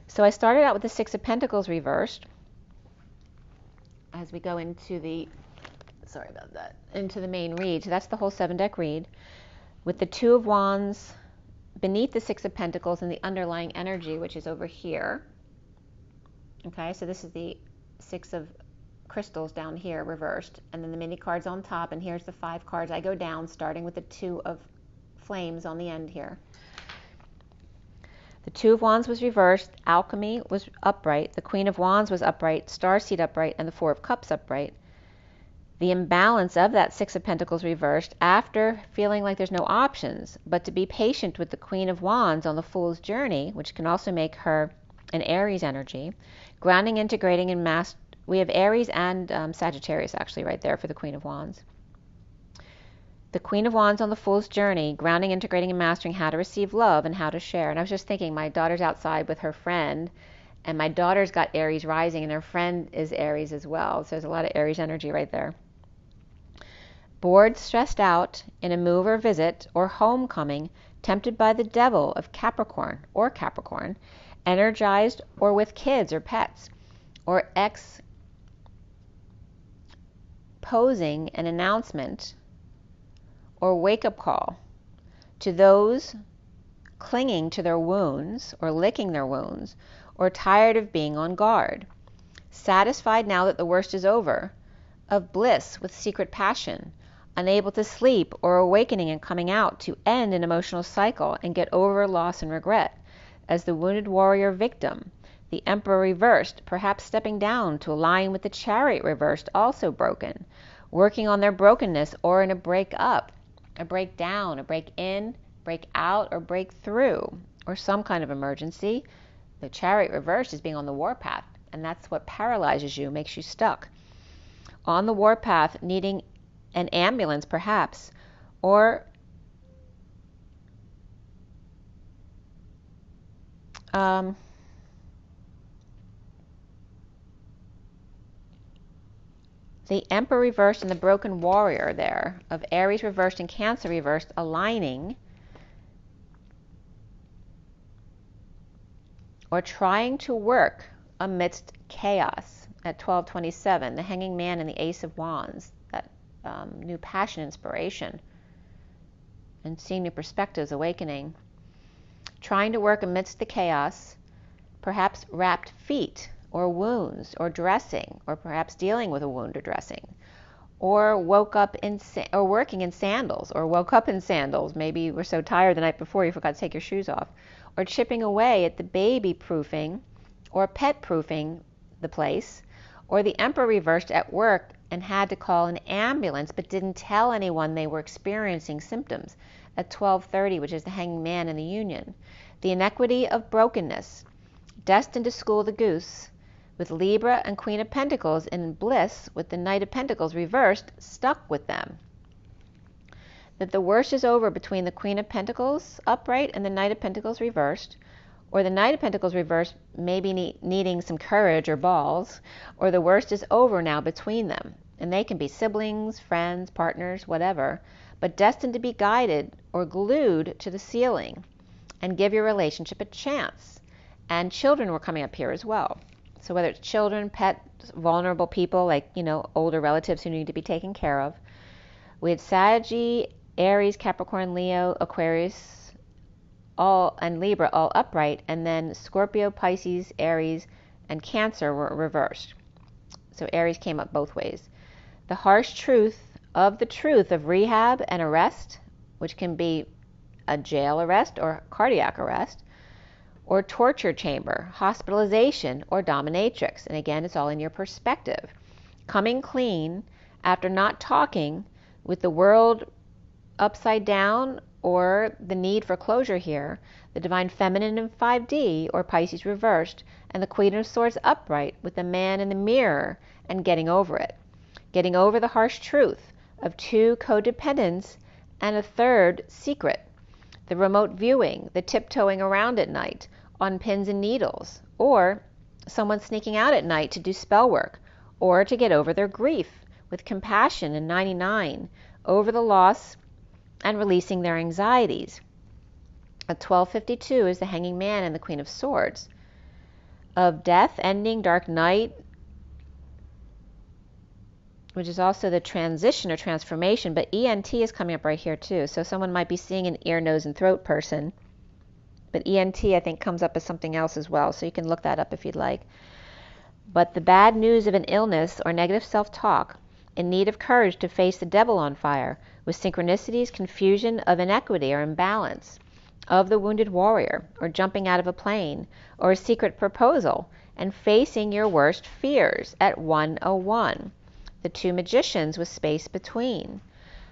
So I started out with the Six of Pentacles reversed. As we go into the, sorry about that, into the main read. So that's the whole 7-deck read, with the Two of Wands beneath the Six of Pentacles and the underlying energy, which is over here. Okay, so this is the Six of Crystals down here reversed, and then the mini cards on top, and here's the 5 cards. I go down starting with the Two of Flames on the end here. The Two of Wands was reversed, Alchemy was upright, the Queen of Wands was upright, Starseed upright, and the Four of Cups upright. The imbalance of that Six of Pentacles reversed after feeling like there's no options, but to be patient with the Queen of Wands on the Fool's journey, which can also make her an Aries energy, grounding, integrating, and we have Aries and Sagittarius actually right there for the Queen of Wands. The Queen of Wands on the Fool's journey, grounding, integrating, and mastering how to receive love and how to share. And I was just thinking, my daughter's outside with her friend, and my daughter's got Aries rising, and her friend is Aries as well. So there's a lot of Aries energy right there. Bored, stressed out, in a move or visit or homecoming, tempted by the devil of Capricorn, energized or with kids or pets, or posing an announcement or wake-up call to those clinging to their wounds or licking their wounds, or tired of being on guard, satisfied now that the worst is over, of bliss with secret passion, unable to sleep or awakening and coming out to end an emotional cycle and get over loss and regret, as the wounded warrior victim, the Emperor reversed, perhaps stepping down to align with the Chariot reversed, also broken, working on their brokenness, or in a break-up, a breakdown, a break-in, break-out, or breakthrough, or some kind of emergency. The Chariot reversed is being on the warpath, and that's what paralyzes you, makes you stuck. On the warpath, needing an ambulance perhaps, or the Emperor reversed and the broken warrior there, of Aries reversed and Cancer reversed, aligning or trying to work amidst chaos at 1227, the Hanging Man and the Ace of Wands, that new passion, inspiration, and seeing new perspectives, awakening. Trying to work amidst the chaos, perhaps wrapped feet, or wounds, or dressing, or perhaps dealing with a wound or dressing, or working in sandals, or woke up in sandals. Maybe you were so tired the night before you forgot to take your shoes off, or chipping away at the baby proofing, or pet proofing the place, or the Emperor reversed at work and had to call an ambulance but didn't tell anyone they were experiencing symptoms at 1230, which is the Hanging Man in the Union. The inequity of brokenness, destined to school the goose, with Libra and Queen of Pentacles in bliss with the Knight of Pentacles reversed, stuck with them. That the worst is over between the Queen of Pentacles upright and the Knight of Pentacles reversed, or the Knight of Pentacles reversed maybe needing some courage or balls, or the worst is over now between them. And they can be siblings, friends, partners, whatever, but destined to be guided or glued to the ceiling and give your relationship a chance. And children were coming up here as well. So whether it's children, pets, vulnerable people, like, older relatives who need to be taken care of. We had Saggy, Aries, Capricorn, Leo, Aquarius, and Libra all upright, and then Scorpio, Pisces, Aries, and Cancer were reversed. So Aries came up both ways. The harsh truth of rehab and arrest, which can be a jail arrest or cardiac arrest, or torture chamber, hospitalization, or dominatrix. And again, it's all in your perspective. Coming clean after not talking with the world upside down, or the need for closure here, the Divine Feminine in 5D, or Pisces reversed, and the Queen of Swords upright with the Man in the mirror, and getting over it. Getting over the harsh truth of 2 codependents and a 3rd secret. The remote viewing, the tiptoeing around at night on pins and needles, or someone sneaking out at night to do spell work, or to get over their grief with compassion in 99 over the loss and releasing their anxieties. At 1252 is the Hanging Man and the Queen of Swords. Of death, ending, dark night, which is also the transition or transformation, but ENT is coming up right here too. So someone might be seeing an ear, nose, and throat person, but ENT I think comes up as something else as well, so you can look that up if you'd like. But the bad news of an illness or negative self-talk, in need of courage to face the devil on fire, with synchronicities, confusion of inequity or imbalance, of the wounded warrior, or jumping out of a plane, or a secret proposal, and facing your worst fears at 101. The two magicians with space between,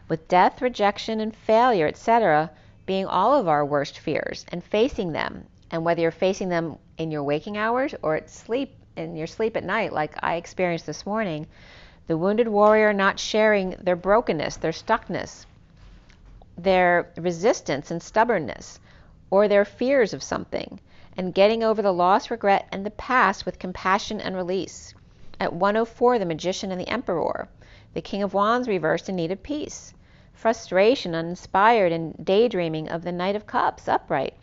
with death, rejection, and failure, etc., being all of our worst fears, and facing them, and whether you're facing them in your waking hours or at sleep, in your sleep at night, like I experienced this morning, the wounded warrior not sharing their brokenness, their stuckness, their resistance and stubbornness, or their fears of something, and getting over the loss, regret, and the past with compassion and release. At 104, the Magician and the Emperor, the King of Wands reversed in need of peace, frustration, uninspired, and daydreaming of the Knight of Cups upright.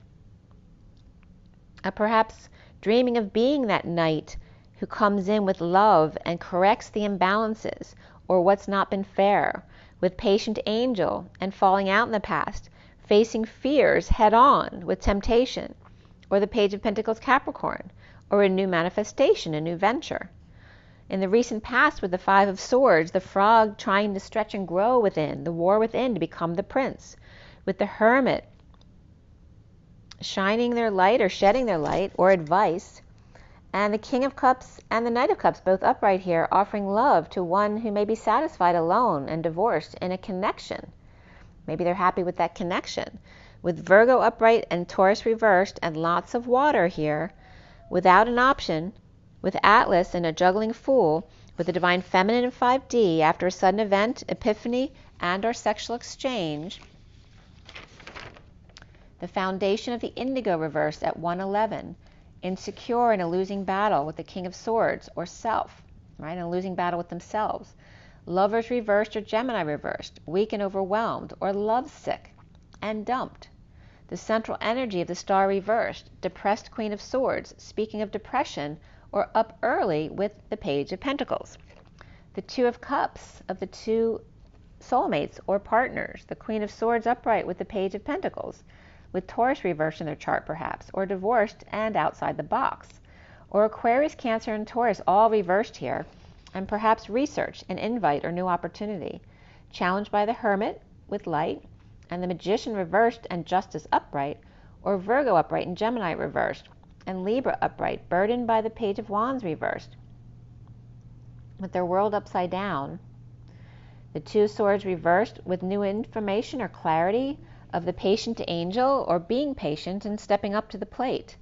Perhaps dreaming of being that knight who comes in with love and corrects the imbalances or what's not been fair, with patient angel and falling out in the past, facing fears head on with temptation, or the Page of Pentacles Capricorn, or a new manifestation, a new venture. In the recent past with the Five of Swords, the frog trying to stretch and grow within, the war within to become the prince, with the Hermit shining their light or shedding their light or advice, and the King of Cups and the Knight of Cups both upright here, offering love to one who may be satisfied alone and divorced in a connection. Maybe they're happy with that connection. With Virgo upright and Taurus reversed and lots of water here, without an option, with Atlas and a juggling fool, with the Divine Feminine in 5D after a sudden event, epiphany, and or sexual exchange. The foundation of the Indigo reversed at 111, insecure in a losing battle with the King of Swords or self, right, in a losing battle with themselves. Lovers reversed or Gemini reversed, weak and overwhelmed, or lovesick and dumped. The central energy of the Star reversed, depressed Queen of Swords, speaking of depression, or up early with the Page of Pentacles. The Two of Cups of the two soulmates or partners, the Queen of Swords upright with the Page of Pentacles, with Taurus reversed in their chart perhaps, or divorced and outside the box, or Aquarius, Cancer, and Taurus all reversed here, and perhaps research, an invite, or new opportunity. Challenged by the Hermit with light, and the Magician reversed and Justice upright, or Virgo upright and Gemini reversed, and Libra upright, burdened by the Page of Wands reversed, with their world upside down. The Two of Swords reversed with new information or clarity of the patient angel, or being patient and stepping up to the plate.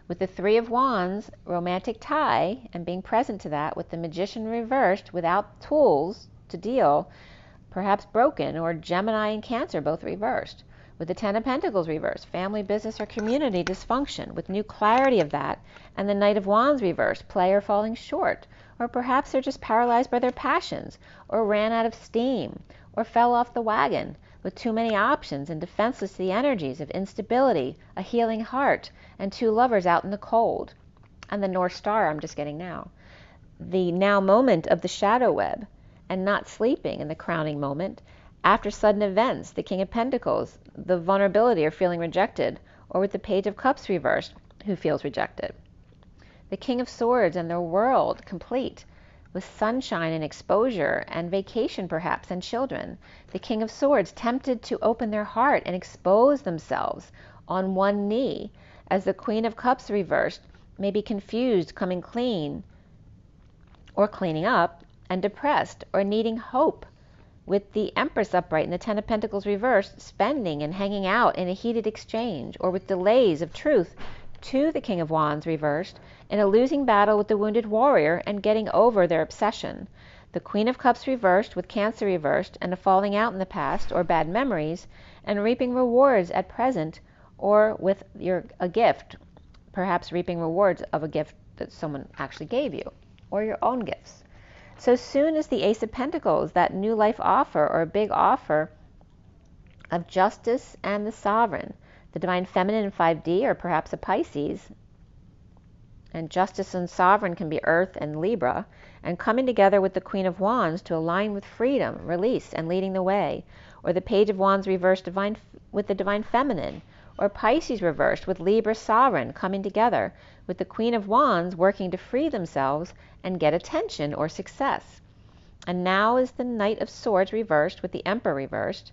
With the Three of Wands, romantic tie, and being present to that, with the Magician reversed without tools to deal, perhaps broken, or Gemini and Cancer both reversed. With the Ten of Pentacles reversed, family, business, or community dysfunction, with new clarity of that, and the Knight of Wands reversed, player falling short, or perhaps they're just paralyzed by their passions, or ran out of steam, or fell off the wagon, with too many options and defenseless to the energies of instability, a healing heart, and two lovers out in the cold. And the North Star I'm just getting now. The now moment of the shadow web, and not sleeping in the crowning moment, after sudden events, the King of Pentacles, the vulnerability or feeling rejected, or with the Page of Cups reversed, who feels rejected. The King of Swords and their world complete, with sunshine and exposure and vacation perhaps and children. The King of Swords tempted to open their heart and expose themselves on one knee, as the Queen of Cups reversed may be confused, coming clean, or cleaning up, and depressed, or needing hope, with the Empress upright and the Ten of Pentacles reversed, spending and hanging out in a heated exchange, or with delays of truth to the King of Wands reversed, in a losing battle with the wounded warrior and getting over their obsession. The Queen of Cups reversed with Cancer reversed, and a falling out in the past, or bad memories, and reaping rewards at present, or with a gift, perhaps reaping rewards of a gift that someone actually gave you, or your own gifts. So soon as the Ace of Pentacles, that new life offer or a big offer of justice and the sovereign, the divine feminine in 5D, or perhaps a Pisces, and justice and sovereign can be Earth and Libra, and coming together with the Queen of Wands to align with freedom, release, and leading the way, or the Page of Wands reversed with the divine feminine, or Pisces reversed with Libra sovereign coming together with the Queen of Wands working to free themselves and get attention or success. And now is the Knight of Swords reversed with the Emperor reversed,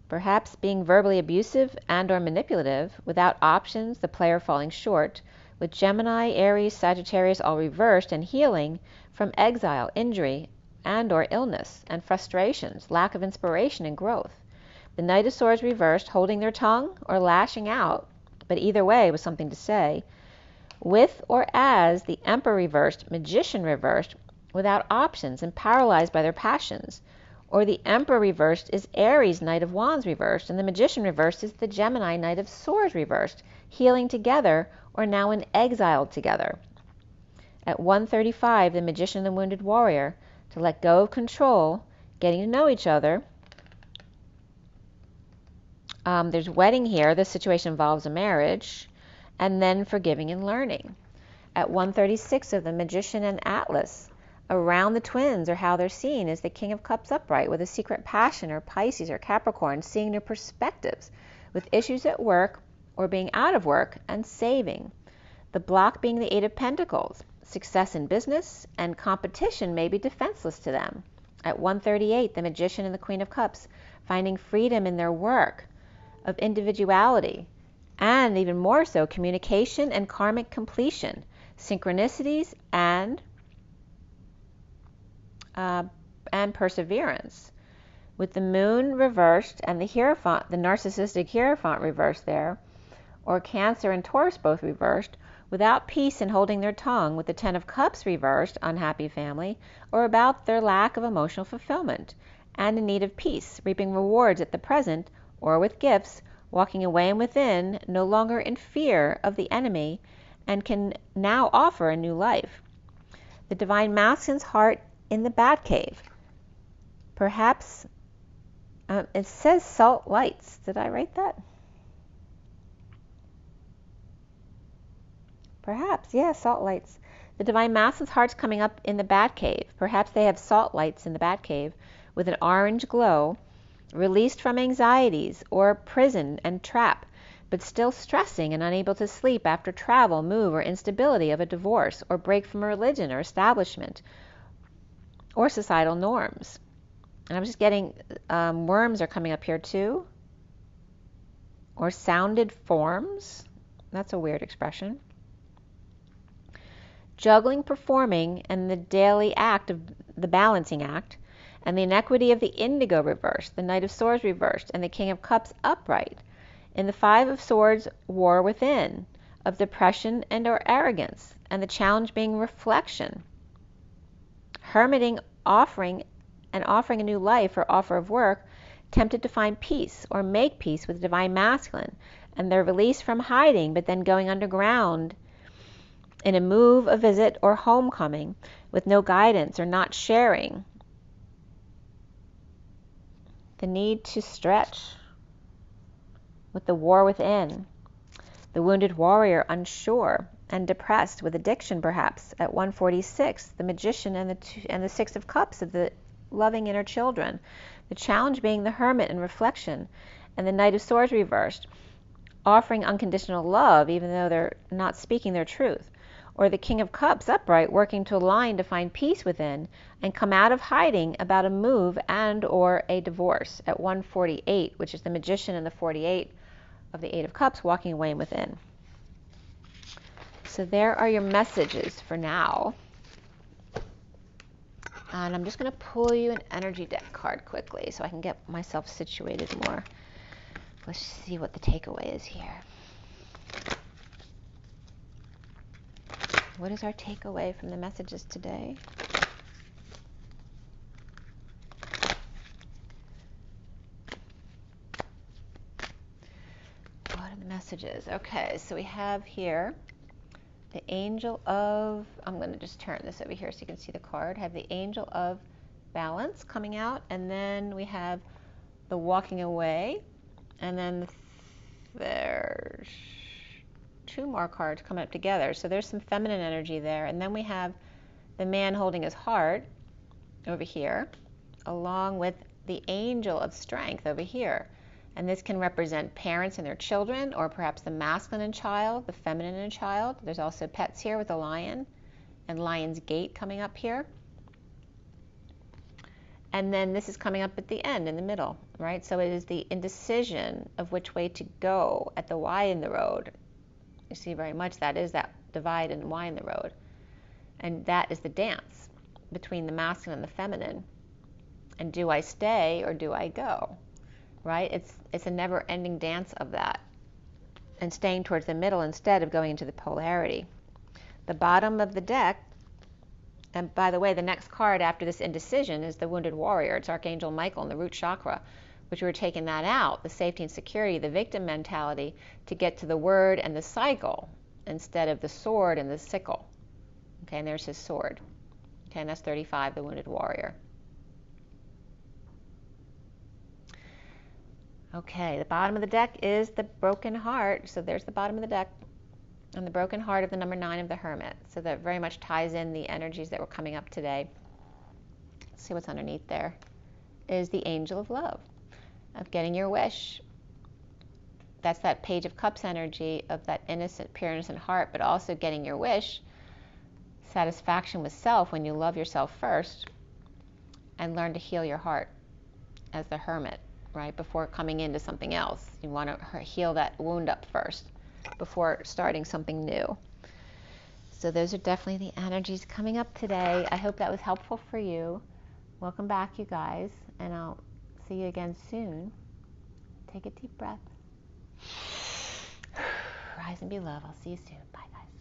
perhaps being verbally abusive and or manipulative, without options, the player falling short, with Gemini, Aries, Sagittarius all reversed and healing from exile, injury, and or illness, and frustrations, lack of inspiration and growth. The Knight of Swords reversed, holding their tongue or lashing out, but either way with something to say, with or as the Emperor reversed, Magician reversed, without options and paralyzed by their passions. Or the Emperor reversed is Aries, Knight of Wands reversed, and the Magician reversed is the Gemini, Knight of Swords reversed, healing together or now in exile together. At 135, the Magician and the Wounded Warrior, to let go of control, getting to know each other. There's wedding here. This situation involves a marriage. And then forgiving and learning. At 136 of the Magician and Atlas, around the twins, or how they're seen, is the King of Cups upright with a secret passion, or Pisces or Capricorn, seeing their perspectives with issues at work or being out of work and saving. The block being the Eight of Pentacles, success in business, and competition may be defenseless to them. At 138, the Magician and the Queen of Cups, finding freedom in their work of individuality, and even more so, communication and karmic completion, synchronicities and perseverance. With the Moon reversed and the Hierophant, the narcissistic Hierophant reversed there, or Cancer and Taurus both reversed, without peace and holding their tongue, with the Ten of Cups reversed, unhappy family, or about their lack of emotional fulfillment, and in need of peace, reaping rewards at the present, or with gifts, walking away and within, no longer in fear of the enemy, and can now offer a new life. The Divine Masculine's heart in the Batcave. Perhaps, it says salt lights. Did I write that? Perhaps, yeah, salt lights. The Divine Masculine's heart's coming up in the Batcave. Perhaps they have salt lights in the Batcave with an orange glow, released from anxieties or prison and trap, but still stressing and unable to sleep after travel, move, or instability of a divorce, or break from a religion or establishment, or societal norms. And I'm just getting, worms are coming up here too, or sounded forms. That's a weird expression. Juggling, performing, and the daily act of the balancing act, and the inequity of the Indigo reversed, the Knight of Swords reversed, and the King of Cups upright. In the Five of Swords, war within, of depression and or arrogance, and the challenge being reflection. Hermiting, offering a new life or offer of work, tempted to find peace or make peace with the Divine Masculine, and their release from hiding, but then going underground in a move, a visit, or homecoming, with no guidance or not sharing. The need to stretch with the war within. The Wounded Warrior unsure and depressed with addiction perhaps. At 146, the Magician and the Six of Cups of the loving inner children. The challenge being the Hermit and reflection, and the Knight of Swords reversed, offering unconditional love even though they're not speaking their truth. Or the King of Cups upright, working to align to find peace within and come out of hiding about a move and or a divorce. At 148, which is the Magician and the 48 of the Eight of Cups, walking away and within. So there are your messages for now. And I'm just going to pull you an energy deck card quickly so I can get myself situated more. Let's see what the takeaway is here. What is our takeaway from the messages today? What are the messages? Okay, so we have here the Angel of, I'm going to just turn this over here so you can see the card. I have the Angel of Balance coming out, and then we have the Walking Away, and then there's two more cards coming up together. So there's some feminine energy there, and then we have the man holding his heart over here, along with the Angel of Strength over here. And this can represent parents and their children, or perhaps the masculine and child, the feminine and child. There's also pets here with a lion and Lion's Gate coming up here. And then this is coming up at the end, in the middle, right? So it is the indecision of which way to go at the Y in the road. You see very much that is that divide and Y in the road. And that is the dance between the masculine and the feminine. And do I stay or do I go? Right? It's a never-ending dance of that, and staying towards the middle instead of going into the polarity. The bottom of the deck, and by the way, the next card after this indecision is the Wounded Warrior. It's Archangel Michael in the root chakra, which we're taking that out, the safety and security, the victim mentality, to get to the word and the cycle instead of the sword and the sickle. Okay, and there's his sword. Okay, and that's 35, the Wounded Warrior. Okay, the bottom of the deck is the Broken Heart. So there's the bottom of the deck, and the Broken Heart of the number 9 of the Hermit. So that very much ties in the energies that were coming up today. Let's see what's underneath there. Is the Angel of Love, of getting your wish. That's that Page of Cups energy of that innocent, pure innocent heart, but also getting your wish. Satisfaction with self when you love yourself first and learn to heal your heart as the Hermit. Right, before coming into something else. You want to heal that wound up first before starting something new. So those are definitely the energies coming up today. I hope that was helpful for you. Welcome back, you guys, and I'll see you again soon. Take a deep breath. Rise and be love. I'll see you soon. Bye, guys.